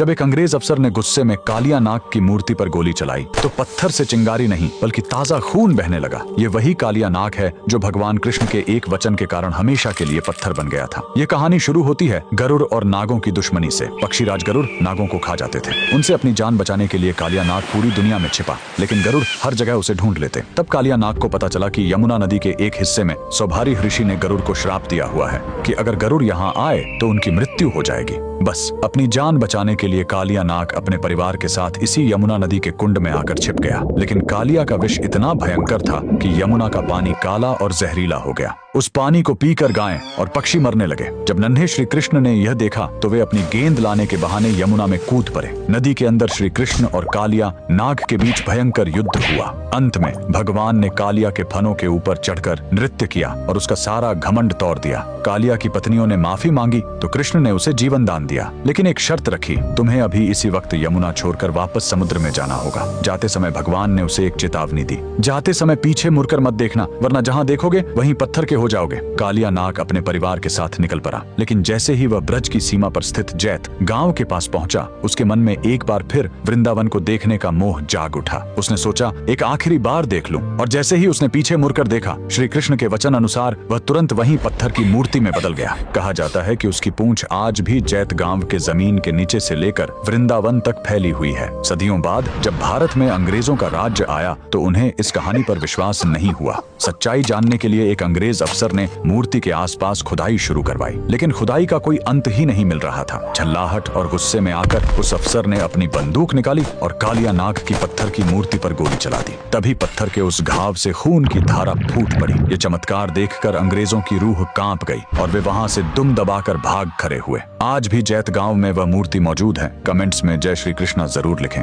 जब एक अंग्रेज अफसर ने गुस्से में कालिया नाग की मूर्ति पर गोली चलाई तो पत्थर से चिंगारी नहीं बल्कि ताजा खून बहने लगा। ये वही कालिया नाग है जो भगवान कृष्ण के एक वचन के कारण हमेशा के लिए पत्थर बन गया था। ये कहानी शुरू होती है गरुड़ और नागों की दुश्मनी से। पक्षीराज गरुड़ नागों को खा जाते थे। उनसे अपनी जान बचाने के लिए कालिया नाग पूरी दुनिया में छिपा, लेकिन गरुड़ हर जगह उसे ढूंढ लेते। तब कालिया नाग को पता चला कि यमुना नदी के एक हिस्से में सौभारी ऋषि ने गरुड़ को श्राप दिया हुआ है कि अगर गरुड़ यहाँ आए तो उनकी मृत्यु हो जाएगी। बस अपनी जान बचाने के लिए कालिया नाग अपने परिवार के साथ इसी यमुना नदी के कुंड में आकर छिप गया। लेकिन कालिया का विष इतना भयंकर था कि यमुना का पानी काला और जहरीला हो गया। उस पानी को पीकर गायें और पक्षी मरने लगे। जब नन्हे श्री कृष्ण ने यह देखा तो वे अपनी गेंद लाने के बहाने यमुना में कूद पड़े। नदी के अंदर श्री कृष्ण और कालिया नाग के बीच भयंकर युद्ध हुआ। अंत में भगवान ने कालिया के फनों के ऊपर चढ़कर नृत्य किया और उसका सारा घमंड तोड़ दिया। कालिया की पत्नियों ने माफी मांगी तो कृष्ण ने उसे जीवन दान दिया, लेकिन एक शर्त रखी, तुम्हें अभी इसी वक्त यमुना छोड़कर वापस समुद्र में जाना होगा। जाते समय भगवान ने उसे एक चेतावनी दी, जाते समय पीछे मुड़कर मत देखना, वरना जहाँ देखोगे वहीं पत्थर के हो जाओगे। कालिया नाग अपने परिवार के साथ निकल पड़ा, लेकिन जैसे ही वह ब्रज की सीमा पर स्थित जैत गांव के पास पहुंचा, उसके मन में एक बार फिर वृंदावन को देखने का मोह जाग उठा। उसने सोचा एक आखिरी बार देख लूं, और जैसे ही उसने पीछे मुड़कर देखा, श्री कृष्ण के वचन अनुसार वह तुरंत वहीं पत्थर की मूर्ति में बदल गया। कहा जाता है कि उसकी पूंछ आज भी जैत गांव के जमीन के नीचे से लेकर वृंदावन तक फैली हुई है। सदियों बाद जब भारत में अंग्रेजों का राज्य आया तो उन्हें इस कहानी पर विश्वास नहीं हुआ। सच्चाई जानने के लिए एक अंग्रेज अफसर ने मूर्ति के आसपास खुदाई शुरू करवाई, लेकिन खुदाई का कोई अंत ही नहीं मिल रहा था। झल्लाहट और गुस्से में आकर उस अफसर ने अपनी बंदूक निकाली और कालिया नाग की पत्थर की मूर्ति पर गोली चला दी। तभी पत्थर के उस घाव से खून की धारा फूट पड़ी। ये चमत्कार देखकर अंग्रेजों की रूह कांप गई और वे वहां से दुम दबाकर भाग खड़े हुए। आज भी जैत गांव में वह मूर्ति मौजूद है। कमेंट्स में जय श्री कृष्णा जरूर लिखें।